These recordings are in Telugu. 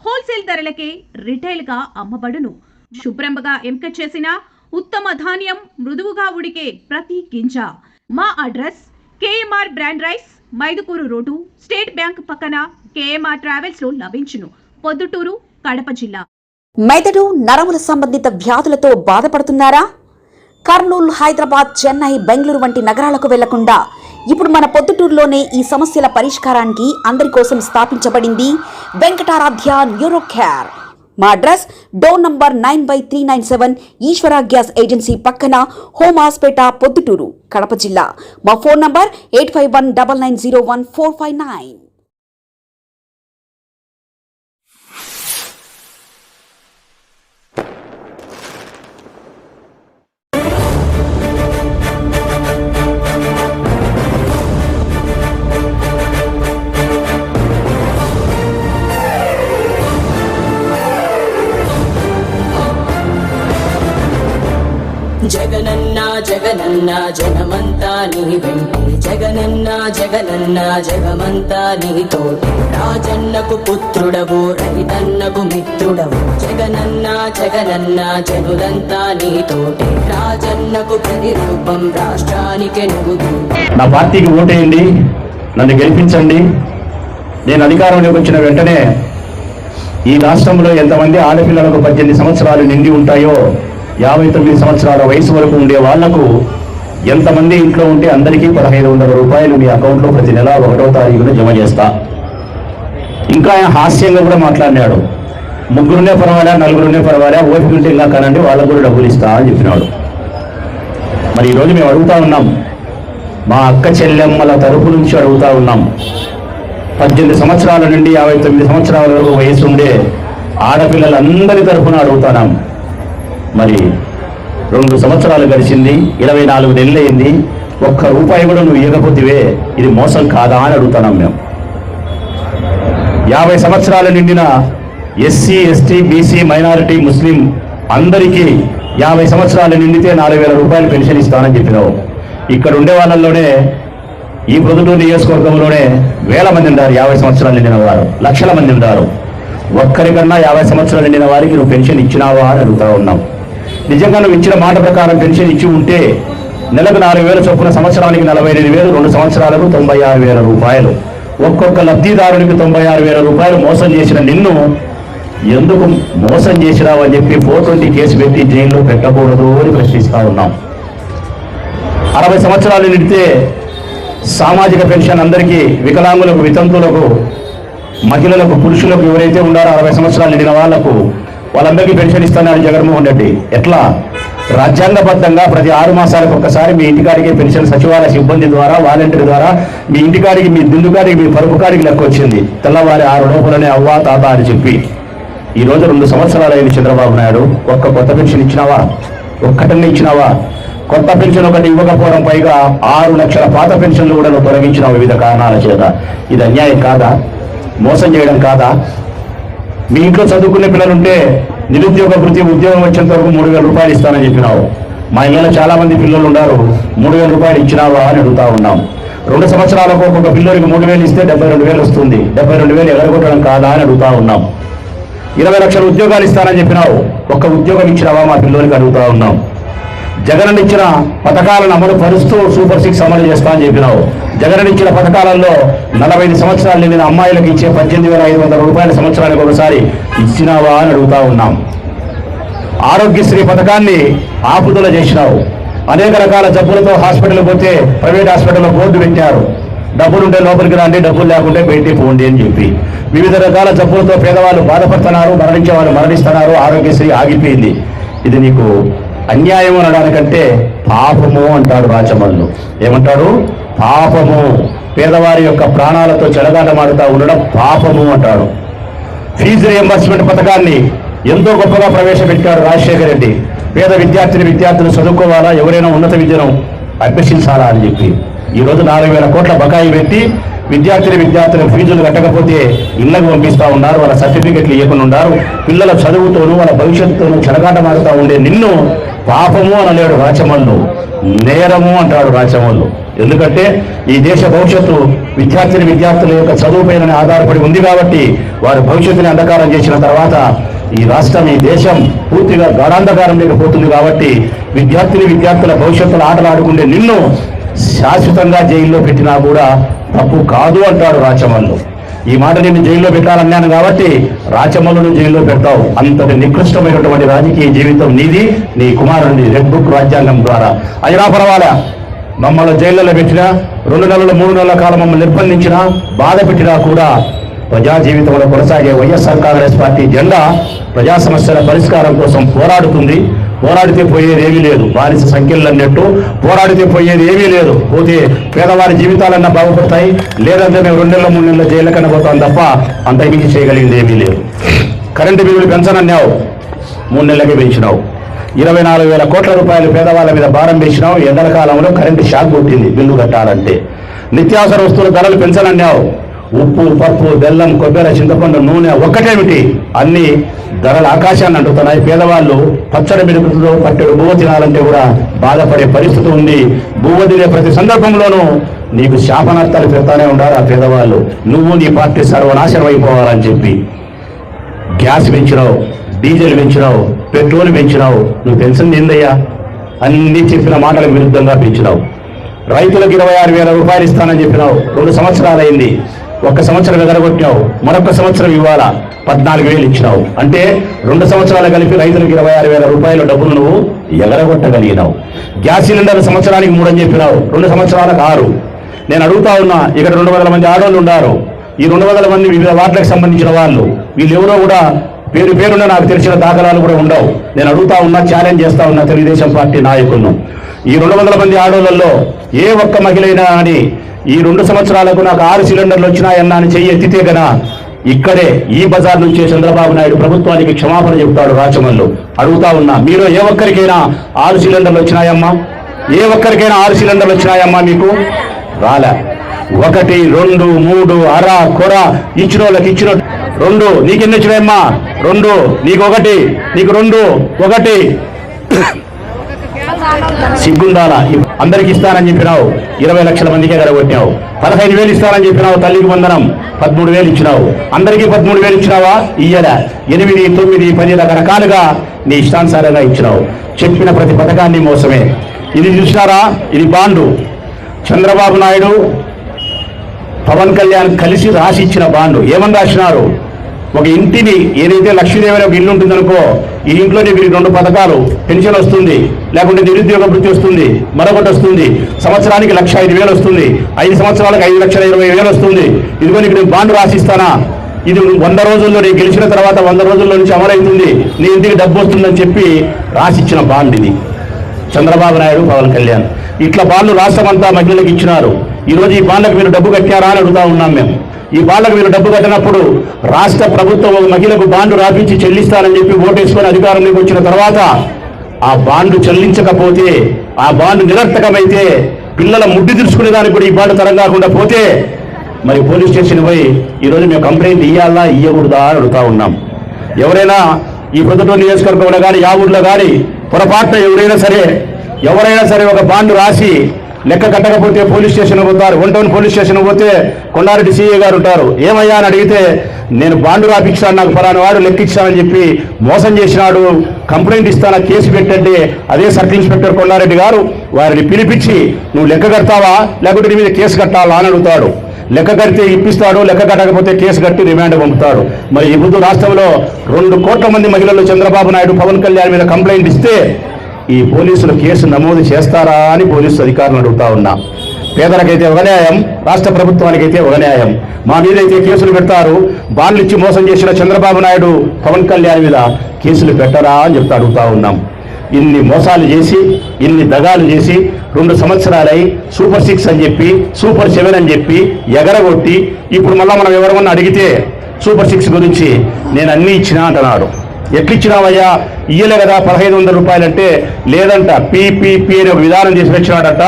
హోల్సేల్ ధరలకే రిటైల్ గా అమ్మబడును. శుభ్రంగా ఎంపిక చేసిన ఉత్తమ ధాన్యం మృదువుగా ఉడికే ప్రతి గింజ. మా address KMR brand rice, Mydukur road, state bank పక్కన, కేఎంఆర్ ట్రావెల్స్ లో లభించును. పొద్దుటూరు, కడప జిల్లా. మెదడు నరముల సంబంధిత వ్యాధులతో బాధపడుతున్నారా? కర్నూలు, హైదరాబాద్, చెన్నై, బెంగళూరు వంటి నగరాలకు వెళ్లకుండా ఇప్పుడు మన పొద్దుటూరులోనే ఈ సమస్యల పరిష్కారానికి అందరి కోసం స్థాపించబడింది వెంకటారాధ్య న్యూరో కేర్. మా అడ్రస్ డోర్ నంబర్ 9/397 ఈశ్వర గ్యాస్ ఏజెన్సీ పక్కన, హోమాస్పేట, పొద్దుటూరు, కడప జిల్లా. మా ఫోన్ నంబర్ 8519901459. జగనన్న జగనన్న జగమంతా నీ వెంటే, జగనన్న జగనన్న జగమంతా నీ తోటే. రాజన్నకు పుత్రుడవు, రైతన్నకు మిత్రుడవు. జగనన్న జగనన్న జనులంతా నీ తోటే. రాజన్నకు ప్రతిరూపం, రాష్ట్రానికి నువ్వు. నా పార్టీకి ఓటేయండి, నన్ను గెలిపించండి. నేను అధికారంలోకి వచ్చిన వెంటనే ఈ రాష్ట్రంలో ఎంతమంది ఆడపిల్లలకు 18 సంవత్సరాలు నిండి ఉంటాయో 59 సంవత్సరాల వయసు వరకు ఉండే వాళ్లకు ఎంతమంది ఇంట్లో ఉంటే అందరికీ 1500 రూపాయలు మీ అకౌంట్లో ప్రతి నెల 1వ తారీఖున జమ చేస్తా. ఇంకా ఆయన హాస్యంగా కూడా మాట్లాడినాడు. 3 పర్వాలే, 4 పర్వాలే, ఓపిక ఉంటే ఇలా కానండి వాళ్ళకు కూడా డబ్బులు ఇస్తా అని చెప్పినాడు. మరి ఈరోజు మేము అడుగుతా ఉన్నాం, మా అక్క చెల్లెమ్మల తరపు నుంచి అడుగుతా ఉన్నాం. 18 సంవత్సరాల నుండి 59 సంవత్సరాల వరకు వయసు ఉండే ఆడపిల్లలందరి తరఫున అడుగుతున్నాం. మరి 2 సంవత్సరాలు గడిచింది, 24 నెలలు అయింది, 1 రూపాయి కూడా నువ్వు ఇవ్వకపోతే ఇది మోసం కాదా అని అడుగుతున్నాం మేము. 50 సంవత్సరాలు నిండిన ఎస్సీ, ఎస్టీ, బీసీ, మైనారిటీ, ముస్లిం అందరికీ 50 సంవత్సరాలు నిండితే 4000 రూపాయలు పెన్షన్ ఇస్తానని చెప్పినావు. ఇక్కడ ఉండే వాళ్ళల్లోనే ఈ పొద్దుటూరు నియోజకవర్గంలోనే వేల మంది ఉన్నారు 50 సంవత్సరాలు నిండిన వారు, లక్షల మంది ఉన్నారు. ఒక్కరికన్నా 50 సంవత్సరాలు నిండిన వారికి నువ్వు పెన్షన్ ఇచ్చినావా అని అడుగుతా ఉన్నాం. నిజంగా నువ్వు ఇచ్చిన మాట ప్రకారం పెన్షన్ ఇచ్చి ఉంటే నెలకు 4000 చొప్పున సంవత్సరానికి 45,000, 2 సంవత్సరాలకు 96,000 రూపాయలు. ఒక్కొక్క లబ్ధిదారునికి 96,000 రూపాయలు మోసం చేసిన నిన్ను ఎందుకు మోసం చేసినావు అని చెప్పి 420 కేసు పెట్టి జైల్లో పెట్టకూడదు అని ప్రశ్నిస్తా ఉన్నాం. 60 సంవత్సరాలు నిండితే సామాజిక పెన్షన్ అందరికీ, వికలాంగులకు, వితంతులకు, మహిళలకు, పురుషులకు ఎవరైతే ఉన్నారో 60 సంవత్సరాలు నిండిన వాళ్లకు వాళ్ళందరికీ పెన్షన్ ఇస్తున్నాడు జగన్మోహన్ రెడ్డి. ఎట్లా? రాజ్యాంగబద్ధంగా ప్రతి 6 మాసాలకు ఒకసారి మీ ఇంటికాడికి పెన్షన్ సచివాలయ సిబ్బంది ద్వారా, వాలంటీర్ ద్వారా మీ ఇంటికాడికి, మీ దిల్లుకాడికి, మీ పరుపుకాడికి లెక్క వచ్చింది. తెల్లవారి 6 లోపలనే అవ్వా తాత అని చెప్పి. ఈరోజు 2 సంవత్సరాలు అయింది చంద్రబాబు నాయుడు. ఒక్క కొత్త పెన్షన్ ఇచ్చినావా? ఒక్కటన్నా ఇచ్చినావా? కొత్త పెన్షన్ ఒకటి ఇవ్వకపోవడం, పైగా 6 లక్షల పాత పెన్షన్లు కూడా నువ్వు తొలగించినావు వివిధ కారణాల చేత. ఇది అన్యాయం కాదా? మోసం చేయడం కాదా? మీ ఇంట్లో చదువుకునే పిల్లలుంటే నిరుద్యోగ వృత్తి, ఉద్యోగం వచ్చేంత వరకు 3,000 రూపాయలు ఇస్తానని చెప్పినావు. మా ఇళ్ళలో చాలా మంది పిల్లలు ఉన్నారు, 3,000 రూపాయలు ఇచ్చినావా అని అడుగుతా ఉన్నాం. 2 సంవత్సరాలకు ఒక్కొక్క పిల్లలకి 3,000 ఇస్తే 72,000 వస్తుంది. 72,000 ఎగరగొట్టడం కాదా అని అడుగుతా ఉన్నాం. 20 లక్షల ఉద్యోగాలు ఇస్తానని చెప్పినావు, ఒక్క ఉద్యోగం ఇచ్చినావా మా పిల్లలకి అడుగుతా ఉన్నాం. జగన్ ఇచ్చిన పథకాలను అమలు పరుస్తూ సూపర్ 6 అమలు చేస్తా అని చెప్పినావు. జగన్ ఇచ్చిన పథకాలలో 45 సంవత్సరాలు నిండిన అమ్మాయిలకు ఇచ్చే 18,500 రూపాయల సంవత్సరానికి ఒకసారి ఇచ్చినావా అని అడుగుతా ఉన్నాం. ఆరోగ్యశ్రీ పథకాన్ని ఆపుదల చేసినావు. అనేక రకాల జబ్బులతో హాస్పిటల్ పోతే ప్రైవేట్ హాస్పిటల్లో బోర్డు పెట్టారు, డబ్బులుంటే లోపలికి రండి, డబ్బులు లేకుంటే బయటికి పోండి అని చెప్పి. వివిధ రకాల జబ్బులతో పేదవాళ్ళు బాధపడుతున్నారు, మరణించే వాళ్ళు మరణిస్తున్నారు. ఆరోగ్యశ్రీ ఆగిపోయింది. ఇది నీకు అన్యాయం అనడానికంటే పాపము అంటాడు రాచమల్లు. ఏమంటాడు? పాపము. పేదవారి యొక్క ప్రాణాలతో చెలగాటమాడుతూ ఉండడం పాపము అంటాడు. ఫీజు రియంబర్స్మెంట్ పథకాన్ని ఎంతో గొప్పగా ప్రవేశపెట్టాడు రాజశేఖర రెడ్డి. పేద విద్యార్థులు చదువుకోవాలా, ఎవరైనా ఉన్నత విద్యను అభ్యసించాలా అని చెప్పి ఈరోజు 4,000 కోట్ల బకాయి పెట్టి విద్యార్థుల ఫీజులు కట్టకపోతే ఇళ్లకు పంపిస్తూ ఉన్నారు, వాళ్ళ సర్టిఫికెట్లు ఇవ్వకుండా ఉన్నారు. పిల్లల చదువుతోనూ వాళ్ళ భవిష్యత్తును చెలగాటమాడుతూ ఉండే నిన్ను పాపము అనలేడు రాచమల్లు, నేరము అంటాడు రాచమల్లు. ఎందుకంటే ఈ దేశ భవిష్యత్తు విద్యార్థుల యొక్క చదువుపైన ఆధారపడి ఉంది కాబట్టి వారి భవిష్యత్తుని అంధకారం చేసిన తర్వాత ఈ రాష్ట్రం ఈ దేశం పూర్తిగా గాఢాంధకారం లేకపోతుంది కాబట్టి విద్యార్థుల భవిష్యత్తులో ఆటలు ఆడుకుంటే నిన్ను శాశ్వతంగా జైల్లో పెట్టినా కూడా తప్పు కాదు అంటాడు రాచమల్లు. ఈ మాట నేను జైల్లో పెట్టాలన్నాను కాబట్టి రాచమల్లును జైల్లో పెడతావు. అంతటి నికృష్టమైనటువంటి రాజకీయ జీవితం నీది, నీ కుమారుడి రెడ్ బుక్ రాజ్యాంగం ద్వారా. అయినా పర్వాలే, మమ్మల్ని జైల్లో పెట్టినా 2 నెలలు 3 నెలల కాలం మమ్మల్ని నిర్బంధించినా బాధ పెట్టినా కూడా ప్రజా జీవితంలో కొనసాగే వైఎస్ఆర్ కాంగ్రెస్ పార్టీ జెండా ప్రజా సమస్యల పరిష్కారం కోసం పోరాడుతుంది. పోరాడితే పోయేది ఏమీ లేదు. బానిస సంఖ్యలు అన్నట్టు పోరాడితే పోయేది ఏమీ లేదు. పోతే పేదవారి జీవితాలన్నా బాగుపడతాయి, లేదంటే మేము 2 నెలల 3 నెలల జైలు కన్నా పోతాం తప్ప అంతకుమించి చేయగలిగింది ఏమీ లేదు. కరెంటు బిల్లులు పెంచనన్నావు, 3 నెలలకే పెంచినావు. 24,000 కోట్ల రూపాయలు పేదవాళ్ళ మీద భారం వేసినావు. ఎండల కాలంలో కరెంటు షాక్ కొట్టింది బిల్లు కట్టాలంటే. నిత్యావసర వస్తువుల ధరలు పెంచనన్నావు. ఉప్పు, పప్పు, బెల్లం, కొబ్బరి, చింతపండు, నూనె ఒక్కటేమిటి అన్ని ధరలు ఆకాశాన్ని అంటుతున్నాయి. పేదవాళ్ళు పచ్చడి మిరుగుతో పట్టెడు బువ్వ తినాలంటే కూడా బాధపడే పరిస్థితి ఉంది. బువ్వ తినే ప్రతి సందర్భంలోనూ నీకు శాపనార్థాలు పెడతానే ఉండాలి ఆ పేదవాళ్ళు. నువ్వు నీ పార్టీ సర్వనాశనం అయిపోవాలని చెప్పి గ్యాస్ పెంచినావు, డీజిల్ పెంచినావు, పెట్రోల్ పెంచినావు. నువ్వు పెన్షన్ ఏందయ్యా? అన్ని చెప్పిన మాటలకు విరుద్ధంగా పెంచినావు. రైతులకు 26,000 రూపాయలు ఇస్తానని చెప్పినావు. 2 సంవత్సరాలు అయింది. 1 సంవత్సరం ఎగరగొట్టినావు, మరొక సంవత్సరం ఇవ్వాలా 14,000 ఇచ్చినావు. అంటే 2 సంవత్సరాలు కలిపి రైతులకు 26,000 రూపాయల డబ్బులు నువ్వు ఎగరగొట్టగలిగినావు. గ్యాస్ సిలిండర్ సంవత్సరానికి 3 అని చెప్పినావు, 2 సంవత్సరాలకు 6. నేను అడుగుతా ఉన్నా, ఇక్కడ 200 మంది ఆడవాళ్ళు ఉన్నారు. ఈ 200 మంది వివిధ వార్డులకు సంబంధించిన వాళ్ళు, వీళ్ళు ఎవరో కూడా పేరున నాకు తెలిసిన దాఖలాలు కూడా ఉండవు. నేను అడుగుతా ఉన్నా, ఛాలెంజ్ చేస్తా ఉన్నా తెలుగుదేశం పార్టీ నాయకులను. ఈ 200 మంది ఆడవాళ్ళల్లో ఏ ఒక్క మహిళైనా అని ఈ 2 సంవత్సరాలకు నాకు 6 సిలిండర్లు వచ్చినాయన్నా అని చెయ్యి ఎత్తితే గన ఇక్కడే ఈ బజార్ నుంచే చంద్రబాబు నాయుడు ప్రభుత్వానికి క్షమాపణ చెబుతాడు రాచమల్లు. అడుగుతా ఉన్నా, మీరు ఏ ఒక్కరికైనా 6 సిలిండర్లు వచ్చినాయమ్మా? ఏ ఒక్కరికైనా 6 సిలిండర్లు వచ్చినాయమ్మా? మీకు రాలే. 1, 2, 3 అర కొర ఇచ్చిన వాళ్ళకి ఇచ్చిన 2. నీకెన్ని వచ్చినాయమ్మా? 2. నీకు 1, నీకు 2, 1. సిగ్గుండాల. అందరికి ఇస్తానని చెప్పినావు, 20 లక్షల మందికే గడగొట్టినావు. 15,000 ఇస్తానని చెప్పినావు, తల్లికి వందనం 13,000 ఇచ్చినావు. అందరికీ 13,000 ఇచ్చినావా? ఇయ్యలే. 8, 9, 10 రకరకాలుగా నీ ఇష్టానుసారంగా ఇచ్చినావు. చెప్పిన ప్రతి పథకాన్ని మోసమే. ఇది చూసినారా? ఇది బాండు. చంద్రబాబు నాయుడు, పవన్ కళ్యాణ్ కలిసి రాసి ఇచ్చిన బాండు. ఏమని రాసినారు? ఒక ఇంటిని, ఏదైతే లక్ష్మీదేవి ఒక ఇల్లు ఉంటుందనుకో, ఈ ఇంట్లోనే వీరికి 2 పథకాలు, పెన్షన్ వస్తుంది, లేకుంటే నిరుద్యోగ వృత్తి వస్తుంది, మరొకటి వస్తుంది. సంవత్సరానికి 1,05,000 వస్తుంది, 5 సంవత్సరాలకు 5,20,000 వస్తుంది. ఇదిగో నీకు నేను బాండు రాసిస్తానా, ఇది 100 రోజుల్లో నేను గెలిచిన తర్వాత 100 రోజుల్లో నుంచి అమలవుతుంది, నీ ఇంటికి డబ్బు వస్తుందని చెప్పి రాసిచ్చిన బాండ్ ఇది. చంద్రబాబు నాయుడు, పవన్ కళ్యాణ్ ఇట్లా బాండ్లు రాష్ట్రమంతా మహిళలకు ఇచ్చినారు. ఈరోజు ఈ బాండ్లకు మీరు డబ్బు కట్టారా అని అడుగుతా ఉన్నాం మేము. ఈ బాండ్లకు మీరు డబ్బు కట్టినప్పుడు రాష్ట్ర ప్రభుత్వం ఒక మహిళకు బాండు రాపించి చెల్లిస్తానని చెప్పి ఓటేసుకొని అధికారంలోకి వచ్చిన తర్వాత ఆ బాండు చెల్లించకపోతే, ఆ బాండు నిరర్థకమైతే, పిల్లల ముడ్డి తీసుకునే దానికి కూడా ఈ బాండు తరం కాకుండా పోతే మరి పోలీస్ స్టేషన్ పోయి ఈరోజు మేము కంప్లైంట్ ఇయ్యాలా ఇయ్యకూడదా అని అడుగుతా ఉన్నాం. ఎవరైనా ఈ ప్రొద్దుటూరు నియోజకవర్గంలో కానీ యా ఊర్లో కానీ పొరపాటున ఎవరైనా సరే ఒక బాండు రాసి లెక్క కట్టకపోతే పోలీస్ స్టేషన్ పోతారు. 1 టౌన్ పోలీస్ స్టేషన్ పోతే కొండారెడ్డి సిఐ గారు ఉంటారు. ఏమయ్యా అని అడిగితే, నేను బాండు రాపిచ్చాను, నాకు ఫలానా వాడు లెక్క ఇచ్చానని చెప్పి మోసం చేసినాడు, కంప్లైంట్ ఇస్తానా, కేసు పెట్టండి. అదే సర్కిల్ ఇన్స్పెక్టర్ కొండారెడ్డి గారు వారిని పిలిపించి, నువ్వు లెక్క కడతావా లేకుంటే నీ మీద కేసు కట్టాలా అని అడుగుతాడు. లెక్క కడితే ఇప్పిస్తాడు, లెక్క కట్టకపోతే కేసు కట్టి రిమాండ్ పంపుతాడు. మరి ఈ ముందు రాష్ట్రంలో 2 కోట్ల మంది మహిళలు చంద్రబాబు నాయుడు, పవన్ కళ్యాణ్ మీద కంప్లైంట్ ఇస్తే ఈ పోలీసులు కేసు నమోదు చేస్తారా అని పోలీసు అధికారులను అడుగుతా ఉన్నా. పేదలకైతే ఒక న్యాయం, రాష్ట్ర ప్రభుత్వానికైతే ఒక న్యాయం. మా మీద అయితే కేసులు పెడతారు, బాండ్లు ఇచ్చి మోసం చేసిన చంద్రబాబు నాయుడు, పవన్ కళ్యాణ్ మీద కేసులు పెట్టరా అని చెప్తా అడుగుతా ఉన్నాం. ఇన్ని మోసాలు చేసి, ఇన్ని దగాలు చేసి 2 సంవత్సరాలై సూపర్ 6 అని చెప్పి, సూపర్ 7 అని చెప్పి ఎగరగొట్టి, ఇప్పుడు మళ్ళా మనం ఎవరమన్నా అడిగితే సూపర్ 6 గురించి నేను అన్నీ ఇచ్చినా అంటున్నాడు. ఎట్లిచ్చినావయ్యా? ఇయ్యలే కదా 1,500 రూపాయలు అంటే, లేదంట పీపీపీ అనే ఒక విధానం తీసుకొచ్చినాడట.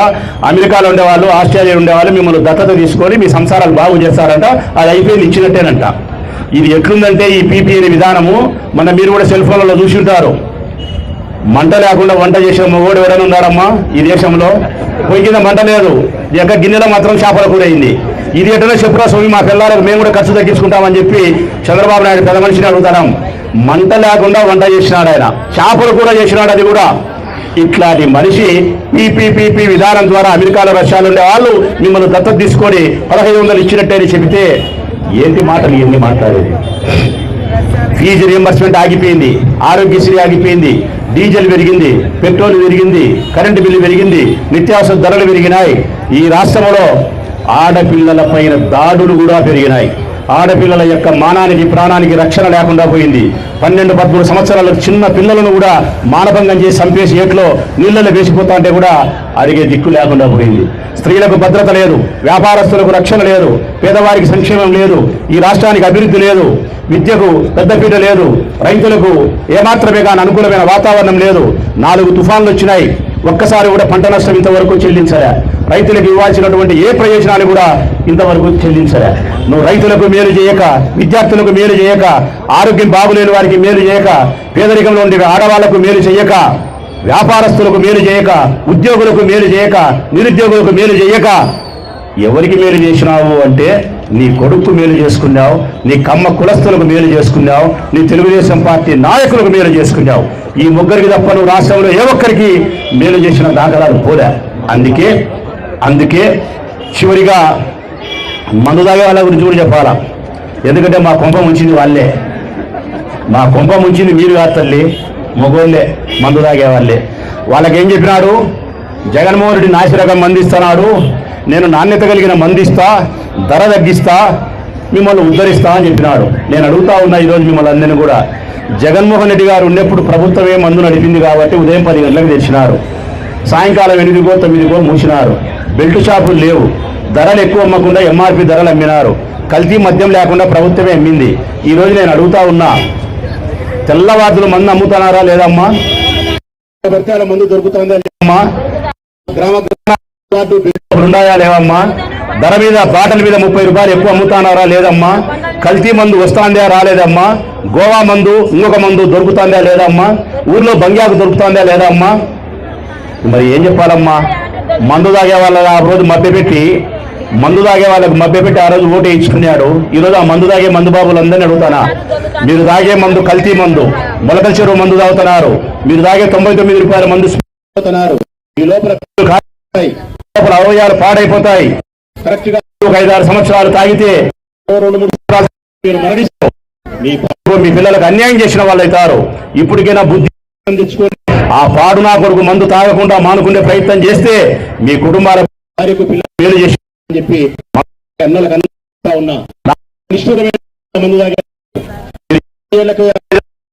అమెరికాలో ఉండేవాళ్ళు, ఆస్ట్రేలియా ఉండేవాళ్ళు మిమ్మల్ని దత్తత తీసుకొని మీ సంసారాలు బాగు చేస్తారంట, అది అయిపోయింది, ఇచ్చినట్టేనంట. ఇది ఎట్లుందంటే ఈ పీపీ అనే విధానము, మీరు కూడా సెల్ ఫోన్లలో చూసి ఉంటారు. మంట లేకుండా వంట చేసే మగోడు ఎవరైనా ఉన్నాడమ్మా ఈ దేశంలో? పొయ్యి కింద మంట లేదు, ఎక్క గిన్నెలో మాత్రం చేపల కూర అయింది. ఇది ఎటనో చెప్పురా స్వామి, మా పిల్లలకు మేము కూడా ఖర్చు తగ్గించుకుంటామని చెప్పి చంద్రబాబు నాయుడు పెద్ద మనిషిని అడుగుతాం. మంట లేకుండా వంట చేసినాడు ఆయన, చేపలు కూడా చేసినాడు. అది కూడా ఇట్లాంటి మనిషి పీపీపీపీ విధానం ద్వారా అమెరికాలో రష్యాలో ఉండే వాళ్ళు మిమ్మల్ని దత్తత తీసుకొని 1500 ఇచ్చినట్టే అని చెబితే ఏంటి మాటలు ఎన్ని మాట్లాడేది? ఫీజు రియంబర్స్మెంట్ ఆగిపోయింది, ఆరోగ్యశ్రీ ఆగిపోయింది, డీజిల్ పెరిగింది, పెట్రోల్ పెరిగింది, కరెంటు బిల్లు పెరిగింది, నిత్యావసర ధరలు పెరిగినాయి. ఈ రాష్ట్రంలో ఆడపిల్లల పైన దాడులు కూడా పెరిగినాయి. ఆడపిల్లల యొక్క మానానికి ప్రాణానికి రక్షణ లేకుండా పోయింది. 12-13 సంవత్సరాల చిన్న పిల్లలను కూడా మానభంగం చేసి చంపేసి ఏట్లో నీళ్ళలో వేసిపోతా అంటే కూడా అడిగే దిక్కు లేకుండా పోయింది. స్త్రీలకు భద్రత లేదు, వ్యాపారస్తులకు రక్షణ లేదు, పేదవారికి సంక్షేమం లేదు, ఈ రాష్ట్రానికి అభివృద్ధి లేదు, విద్యకు పెద్దపీట లేదు, రైతులకు ఏమాత్రమే కానీ అనుకూలమైన వాతావరణం లేదు. 4 తుఫాన్లు వచ్చినాయి, ఒక్కసారి కూడా పంట నష్టం ఇంతవరకు చెల్లించలే. రైతులకు ఇవ్వాల్సినటువంటి ఏ ప్రయోజనాలు కూడా ఇంతవరకు చెల్లించలే. నువ్వు రైతులకు మేలు చేయక, విద్యార్థులకు మేలు చేయక, ఆరోగ్యం బాగులేని వారికి మేలు చేయక, పేదరికంలో ఉండే ఆడవాళ్లకు మేలు చేయక, వ్యాపారస్తులకు మేలు చేయక, ఉద్యోగులకు మేలు చేయక, నిరుద్యోగులకు మేలు చేయక ఎవరికి మేలు చేసినావు అంటే నీ కొడుకు మేలు చేసుకున్నావు, నీ కమ్మ కులస్తులకు మేలు చేసుకున్నావు, నీ తెలుగుదేశం పార్టీ నాయకులకు మేలు చేసుకున్నావు. ఈ ముగ్గురికి తప్ప నువ్వు రాష్ట్రంలో ఏ ఒక్కరికి మేలు చేసిన దాఖలాలు పోలే. అందుకే చివరిగా మందు తాగే వాళ్ళ గురించి కూడా చెప్పాలా. ఎందుకంటే మా కొంప ముంచింది వాళ్ళే, మా కొంప ముంచింది మీరు కాదు తల్లి, మగోళ్ళే మందు తాగే వాళ్ళే. వాళ్ళకేం చెప్పినాడు? జగన్మోహన్ రెడ్డి నాసిరకం మందిస్తున్నాడు, నేను నాణ్యత కలిగిన మందిస్తా, ధర తగ్గిస్తా, మిమ్మల్ని ఉద్ధరిస్తా అని చెప్పినాడు. నేను అడుగుతా ఉన్నా ఈరోజు మిమ్మల్ని అందరినీ కూడా, జగన్మోహన్ రెడ్డి గారు ఉన్నప్పుడు ప్రభుత్వమే మందు నడిపింది కాబట్టి ఉదయం 10 గంటలకు తెచ్చినారు, సాయంకాలం 8కో 9కో మూసినారు. బెల్ట్ షాపులు లేవు, ధరలు ఎక్కువ అమ్మకుండా ఎంఆర్పి ధరలు అమ్మినారు, కల్తీ మద్యం లేకుండా ప్రభుత్వమే అమ్మింది. ఈరోజు నేను అడుగుతా ఉన్నా, తెల్లవారులు మందు అమ్ముతున్నారా లేదమ్మా? మందు దొరుకుతుందా లేదమ్మా? గ్రామ ఉన్నాయా లేవమ్మా? ధర మీద బాటల మీద 30 రూపాయలు ఎక్కువ అమ్ముతున్నారా లేదమ్మా? కల్తీ మందు వస్తాందా రాలేదమ్మా? గోవా మందు ఇంకొక మందు దొరుకుతుందా లేదమ్మా? ఊర్లో బంగ్యాకు దొరుకుతుందా లేదమ్మా? మరి ఏం చెప్పాలమ్మా? మందు తాగే వాళ్ళ ఆ రోజు మభ్యపెట్టి ఆ రోజు ఓటు వేయించుకున్నాడు. ఈరోజు ఆ మందు తాగే మందు బాబులందరినీ అడుగుతానా, మీరు తాగే మందు కల్తీ మందు, మొలకల చెరువు మందు తాగుతున్నారు, మీరు తాగే 99 రూపాయల మందు తాగుతున్నారు. ఈ లోపల అవయవాలు పాడైపోతాయి. కరెక్ట్ గా 5-6 సంవత్సరాలు తాగితే 2-3 సంవత్సరాలు మీరు మరణిస్తారు. మీ పిల్లలకు అన్యాయం చేసిన వాళ్ళు అవుతారు. ఇప్పటికైనా బుద్ధి తెచ్చుకొని ఆ పాడు నా కొడుకు మందు తాగకుండా మానుకునే ప్రయత్నం చేస్తే మీ కుటుంబాల మేలు చేసి చెప్పి ఉన్నా మందు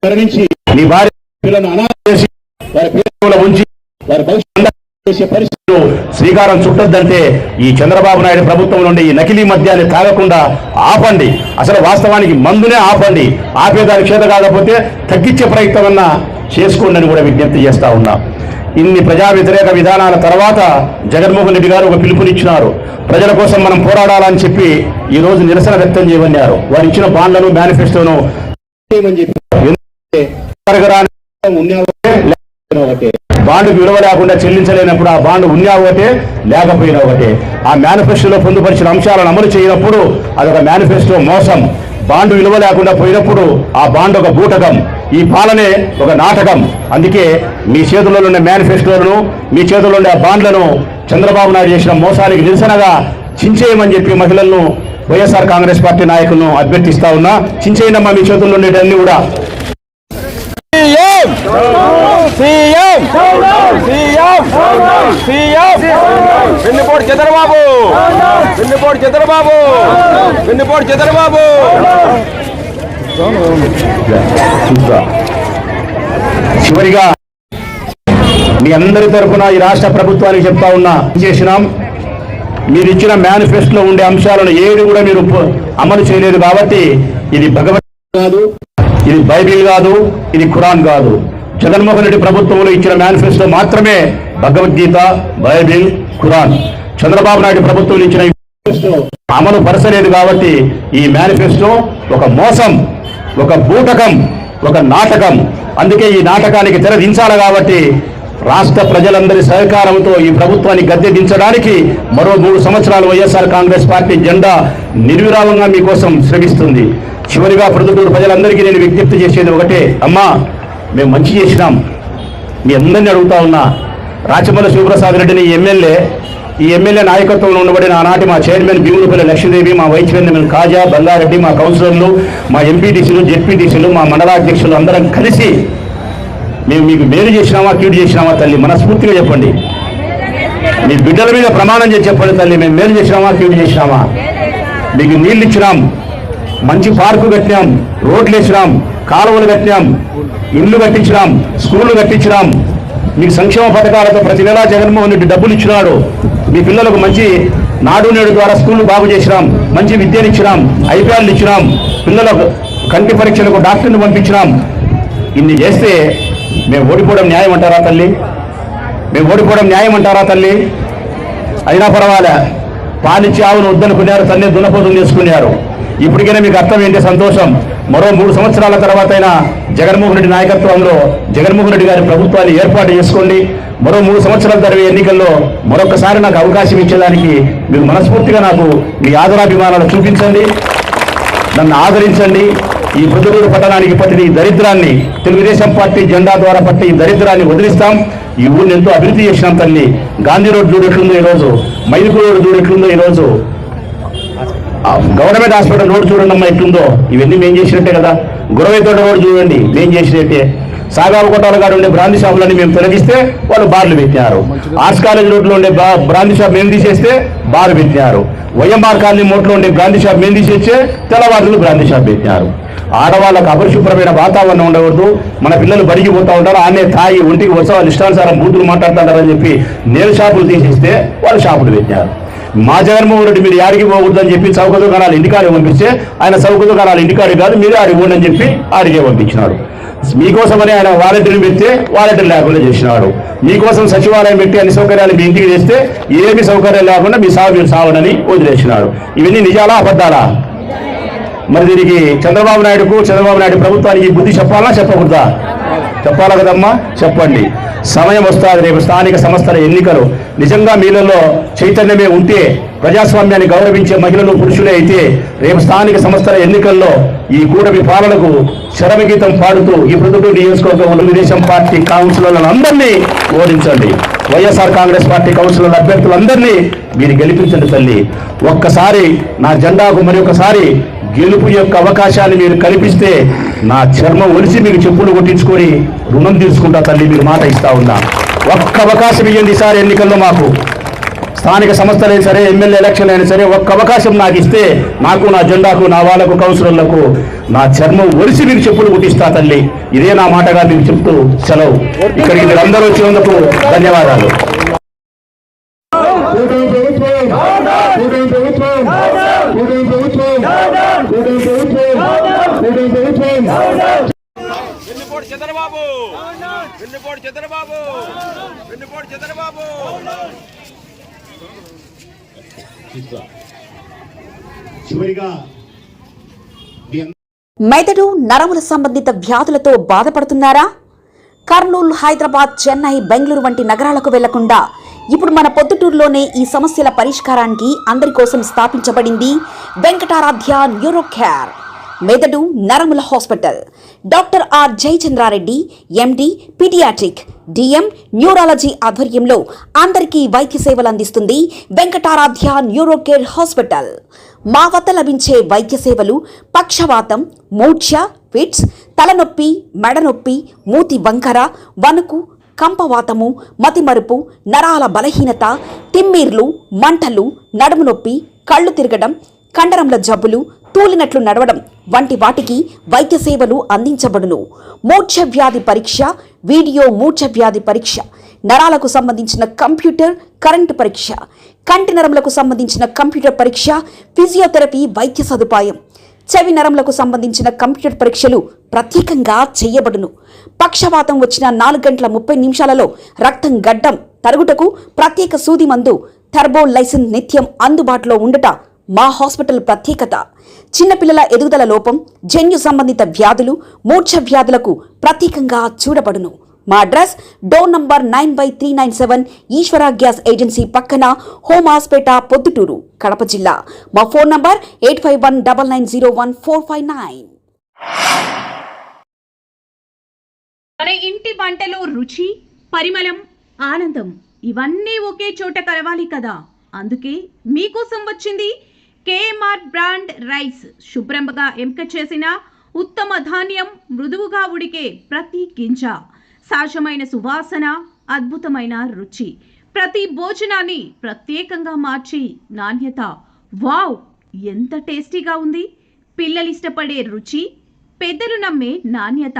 మరణించి నీ భార్య పిల్లలను అనాథ చేసి వారి పేరులో ఉంచి వారి భవిష్యత్తు చేసే పరిస్థితులు శ్రీకారం చుట్టొద్దంటే ఈ చంద్రబాబు నాయుడు ప్రభుత్వం నుండి ఈ నకిలీ మద్యాన్ని తాగకుండా ఆపండి. అసలు వాస్తవానికి మందునే ఆపండి. ఆపేదానికి చేత కాకపోతే తగ్గించే ప్రయత్నం అన్నా చేసుకోండి అని కూడా విజ్ఞప్తి చేస్తా ఉన్నా. ఇన్ని ప్రజా వ్యతిరేక విధానాల తర్వాత జగన్మోహన్ రెడ్డి గారు ఒక పిలుపునిచ్చినారు. ప్రజల కోసం మనం పోరాడాలని చెప్పి ఈ రోజు నిరసన వ్యక్తం చేయమన్నారు. వారు ఇచ్చిన బాండ్లను మేనిఫెస్టోను బాండ్ విలువ లేకుండా చెల్లించలేనప్పుడు ఆ బాండ్ ఉన్నా ఒకటే లేకపోయినా ఒకటే. ఆ మేనిఫెస్టోలో పొందుపరిచిన అంశాలను అమలు చేయనప్పుడు అదొక మేనిఫెస్టో మోసం. బాండ్ విలువ లేకుండా పోయినప్పుడు ఆ బాండ్ ఒక బూటకం, ఈ పాలనే ఒక నాటకం. అందుకే మీ చేతుల్లో ఉండే మేనిఫెస్టోలను, మీ చేతుల్లో ఉండే ఆ బాండ్లను చంద్రబాబు నాయుడు చేసిన మోసానికి నిరసనగా చించేయమని చెప్పి మహిళలను వైఎస్ఆర్ కాంగ్రెస్ పార్టీ నాయకులను అభ్యర్థిస్తా ఉన్నా. చించేయనమ్మా మీ చేతుల్లో ఉండేటన్ని కూడా. వెన్నుపోటు చంద్రబాబు చివరిగా మీ అందరి తరఫున ఈ రాష్ట్ర ప్రభుత్వానికి చెప్తా ఉన్నా, చేసినాం. మీరు ఇచ్చిన మేనిఫెస్టోలో ఉండే అంశాలను 7 కూడా మీరు అమలు చేయలేదు కాబట్టి ఇది భగవద్గీత కాదు, ఇది బైబిల్ కాదు, ఇది ఖురాన్ కాదు. జగన్మోహన్ రెడ్డి ప్రభుత్వంలో ఇచ్చిన మేనిఫెస్టో మాత్రమే భగవద్గీత, బైబిల్, ఖురాన్. చంద్రబాబు నాయుడు ప్రభుత్వం ఇచ్చిన మేనిఫెస్టో అమలు పరచలేదు కాబట్టి ఈ మేనిఫెస్టో ఒక మోసం, ఒక బూటకం, ఒక నాటకం. అందుకే ఈ నాటకానికి తెర దించాలి కాబట్టి రాష్ట్ర ప్రజలందరి సహకారంతో ఈ ప్రభుత్వాన్ని గద్దె దించడానికి మరో 3 సంవత్సరాలు వైఎస్ఆర్ కాంగ్రెస్ పార్టీ జెండా నిర్విరామంగా మీకోసం శ్రమిస్తుంది. చివరిగా ప్రొద్దుటూరు ప్రజలందరికీ నేను విజ్ఞప్తి చేసేది ఒకటే, అమ్మా మేము మంచి చేసినాం, మీ అందరినీ అడుగుతా ఉన్నా. రాచమల్ల శివప్రసాద్ రెడ్డిని ఈ ఎమ్మెల్యే నాయకత్వంలో ఉండబడిన ఆనాటి మా చైర్మన్ భీములపల్లి లక్ష్మీదేవి, మా వైస్ చైర్మన్ కాజా బల్లారెడ్డి, మా కౌన్సిలర్లు, మా ఎంపీటీసీలు, జెడ్పీటీసీలు, మా మండలాధ్యక్షులు అందరం కలిసి మేము మీకు మేలు చేసినామా కీడు చేసినామా తల్లి మనస్ఫూర్తిగా చెప్పండి. మీ బిడ్డల మీద ప్రమాణం చేసి చెప్పండి తల్లి, మేము మేలు చేసినామా కీడు చేసినామా. మీకు నీళ్ళు ఇచ్చినాం, మంచి పార్కు కట్టినాం, రోడ్లు వేసినాం, కాలువలు కట్టినాం, ఇళ్ళు కట్టించినాం, స్కూళ్ళు కట్టించినాం. మీకు సంక్షేమ పథకాలతో ప్రతి నెలా జగన్మోహన్ రెడ్డి డబ్బులు ఇచ్చినాడు. మీ పిల్లలకు మంచి నాడు నేడు ద్వారా స్కూళ్ళు బాగు చేసినాం, మంచి విద్యనిచ్చినాం, ఐపీఎల్ ఇచ్చినాం, పిల్లలకు కంటి పరీక్షలకు డాక్టర్ని పంపించినాం. ఇన్ని చేస్తే మేము ఓడిపోవడం న్యాయం అంటారా తల్లి? మేము ఓడిపోవడం న్యాయం అంటారా తల్లి? అయినా పర్వాలే, పాలిచ్చి ఆవును వద్దనుకున్నారు, తల్లి దున్నపోతులు చేసుకున్నారు. ఇప్పటికైనా మీకు అర్థం ఏంటి? సంతోషం. మరో 3 సంవత్సరాల తర్వాత అయినా జగన్మోహన్ రెడ్డి నాయకత్వంలో జగన్మోహన్ రెడ్డి గారి ప్రభుత్వాన్ని ఏర్పాటు చేసుకోండి. మరో 3 సంవత్సరాల జరిగే ఎన్నికల్లో మరొకసారి నాకు అవకాశం ఇచ్చేదానికి మీరు మనస్ఫూర్తిగా నాకు మీ ఆదరాభిమానాలు చూపించండి, నన్ను ఆదరించండి. ఈ ప్రొద్దుటూరు పట్టణానికి పట్టిన ఈ దరిద్రాన్ని, తెలుగుదేశం పార్టీ జెండా ద్వారా పట్టిన ఈ దరిద్రాన్ని వదిలిస్తాం. ఈ ఊరిని ఎంతో అభివృద్ధి చేసినాం తల్లి. గాంధీ రోడ్ చూడెట్లుందో ఈరోజు, మైదుకూరు రోడ్ చూడెట్లుందో ఈరోజు, గవర్నమెంట్ హాస్పిటల్ రోడ్ చూడండి అమ్మా ఎట్లుందో. ఇవన్నీ మేము చేసినట్టే కదా. గురవైతోట రోడ్ చూడండి, మేము చేసినట్టే. సాగాలకోటల గారు ఉండే బ్రాంతి షాపులన్నీ మేము తొలగిస్తే వాళ్ళు బార్లు పెట్టినారు. ఆర్ట్స్ కాలేజ్ రోడ్లో ఉండే బ్రాంతి షాప్ మేము తీసేస్తే బార్ పెట్టినారు. వైఎంఆర్ కాలనీ మోట్లో ఉండే బ్రాంతి షాప్ మేము తీసేస్తే తెల్లవారులు బ్రాంతి షాప్ పెట్టినారు. ఆడవాళ్ళకు అపరిశుభ్రమైన వాతావరణం ఉండకూడదు. మన పిల్లలు బడికి పోతా ఉంటారు, ఆనే తాగి ఒంటికి వస్తే వాళ్ళు ఇష్టానుసారం బూతులు మాట్లాడుతుంటారని చెప్పి నేల షాపులు తీసేస్తే వాళ్ళు షాపులు పెట్టినారు. మా జగన్మోహన్ రెడ్డి మీరు యాడికి పోకూడదని చెప్పి చౌక దుకాణాలు ఇంటికాడికి పంపిస్తే ఆయన చౌక దుకాణాలు ఇంటికాడి కాదు మీరే ఆడికి పోండి అని చెప్పి ఆడికే పంపించినాడు. మీకోసమని ఆయన వాలంటీర్లు పెడితే వాలంటీర్ లేకుండా చేసినాడు. మీకోసం సచివాలయం పెట్టి అన్ని సౌకర్యాలు మీ ఇంటికి చేస్తే ఏమి సౌకర్యాలు లేకుండా మీ సాగు మీరు సావనని వదిలేసినాడు. ఇవన్నీ నిజాలా అబద్ధాలా? మరి దీనికి చంద్రబాబు నాయుడు ప్రభుత్వానికి బుద్ధి చెప్పాలా చెప్పకూడదా? చెప్పాలా కదమ్మా, చెప్పండి. సమయం వస్తుంది, రేపు స్థానిక సంస్థల ఎన్నికలు. నిజంగా మీలలో చైతన్యమే ఉంటే, ప్రజాస్వామ్యాన్ని గౌరవించే మహిళలు పురుషులే అయితే రేపు స్థానిక సంస్థల ఎన్నికల్లో ఈ కూటమి పాలనకు శరమగీతం పాడుతూ ఈ ప్రొద్దుటూరు నియోజకవర్గంలో తెలుగుదేశం పార్టీ కౌన్సిలర్లందరినీ ఓడించండి. వైఎస్ఆర్ కాంగ్రెస్ పార్టీ కౌన్సిలర్ అభ్యర్థులందరినీ మీరు గెలిపించండి తల్లి. ఒక్కసారి నా జెండాకు మరి ఒకసారి గెలుపు యొక్క అవకాశాన్ని మీరు కల్పిస్తే నా చర్మం ఒలిసి మీకు చెప్పులు కొట్టించుకొని రుణం తీసుకుంటా తల్లి, మీరు మాట ఇస్తా ఉన్నా. ఒక్క అవకాశం ఇవ్వండి ఈసారి ఎన్నికల్లో మాకు. స్థానిక సంస్థలైనా సరే, ఎమ్మెల్యే ఎలక్షన్ అయినా సరే, ఒక్క అవకాశం నాకు ఇస్తే నాకు, నా జెండాకు, నా వాళ్ళకు, కౌన్సిలర్లకు నా చర్మం ఒలిసి మీకు చెప్పులు కొట్టిస్తా తల్లి. ఇదే నా మాటగా మీకు చెప్తూ సెలవు. ఇక్కడికి మీరు అందరూ వచ్చినందుకు ధన్యవాదాలు. వెన్నుపోటు చంద్రబాబు, వెన్నుపోటు చంద్రబాబు, వెన్నుపోటు చంద్రబాబు. మెదడు నరముల సంబంధిత వ్యాధులతో బాధపడుతున్నారా? కర్నూలు, హైదరాబాద్, చెన్నై, బెంగళూరు వంటి నగరాలకు వెళ్లకుండా ఇప్పుడు మన పొద్దుటూరులోనే ఈ సమస్యల పరిష్కారానికి అందరి కోసం స్థాపించబడింది వెంకటారాధ్య న్యూరో కేర్ మెదడు నరముల hospital. Doctor R Jayachandra Reddy MD paediatric DM neurology ఆధ్వర్యంలో అందరికీ వైద్య సేవలు అందిస్తుంది వెంకటారాధ్య న్యూరో కేర్ హాస్పిటల్. మా వద్ద లభించే వైద్య సేవలు పక్షవాతం, మూర్ఛ, ఫిట్స్, తలనొప్పి, మెడనొప్పి, మూతి వంకర, వణుకు, కంపవాతము, మతిమరుపు, నరాల బలహీనత, తిమ్మిర్లు, మంటలు, నడుము నొప్పి, కళ్ళు తిరగడం, కండరంల జబ్బులు, తూలినట్లు నడవడం వంటి వాటికి వైద్య సేవలు అందించబడును. మూర్ఛ వ్యాధి పరీక్ష, వీడియో మూర్ఛ వ్యాధి పరీక్ష, నరాలకు సంబంధించిన కంప్యూటర్ కరెంటు పరీక్ష, కంటి నరములకు సంబంధించిన కంప్యూటర్ పరీక్ష, ఫిజియోథెరపీ వైద్య సదుపాయం, చెవి నరములకు సంబంధించిన కంప్యూటర్ పరీక్షలు ప్రత్యేకంగా చేయబడును. పక్షవాతం వచ్చిన 4 గంటల 30 నిమిషాలలో రక్తం గడ్డం తరుగుటకు ప్రత్యేక సూది మందు థర్బోలైసిన్ నిత్యం అందుబాటులో ఉండట మా హాస్పిటల్ ప్రత్యేకత. చిన్నపిల్లల ఎదుగుదల లోపం, జన్యు సంబంధిత వ్యాధులు, మూర్ఛ వ్యాధులకు ప్రత్యేకంగా చూడబడును. మా అడ్రస్ డోర్ నంబర్ 9/397 ఈశ్వర గ్యాస్ ఏజెన్సీ పక్కన, హోమాస్పేట, పొద్దుటూరు, కడప జిల్లా. మా ఫోన్ నంబర్ 8519901459. మన ఇంటి వంటలో రుచి, పరిమళం, ఆనందం ఇవన్నీ ఒకే చోట కలవాలి కదా. అందుకే మీకోసం వచ్చింది కేఎంఆర్ బ్రాండ్ రైస్. శుభ్రంగా ఎంపిక చేసిన ఉత్తమ ధాన్యం, మృదువుగా ఉడికే ప్రతి గింజ, సహజమైన సువాసన, అద్భుతమైన రుచి, ప్రతి భోజనాన్ని ప్రత్యేకంగా మార్చి నాణ్యత. వావ్, ఎంత టేస్టీగా ఉంది! పిల్లలు ఇష్టపడే రుచి, పెద్దలు నమ్మే నాణ్యత.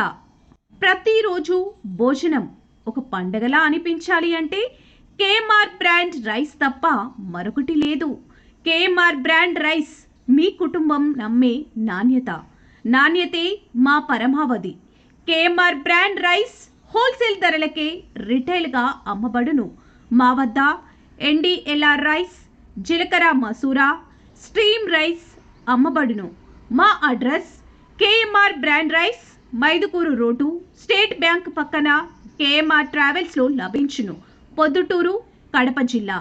ప్రతిరోజు భోజనం ఒక పండగలా అనిపించాలి అంటే కేఎంఆర్ బ్రాండ్ రైస్ తప్ప మరొకటి లేదు. కేఎంఆర్ బ్రాండ్ రైస్ మీ కుటుంబం నమ్మే నాణ్యత. నాణ్యతే మా పరమావధి. కేఎంఆర్ బ్రాండ్ రైస్ హోల్సేల్ ధరలకే రిటైల్గా అమ్మబడును. మా వద్ద NDLR రైస్, జీలకర్ర మసూరా, స్ట్రీమ్ రైస్ అమ్మబడును. మా address KMR brand rice, Mydukur road, state bank పక్కన, కేఎంఆర్ ట్రావెల్స్లో లభించును. పొద్దుటూరు, కడప జిల్లా.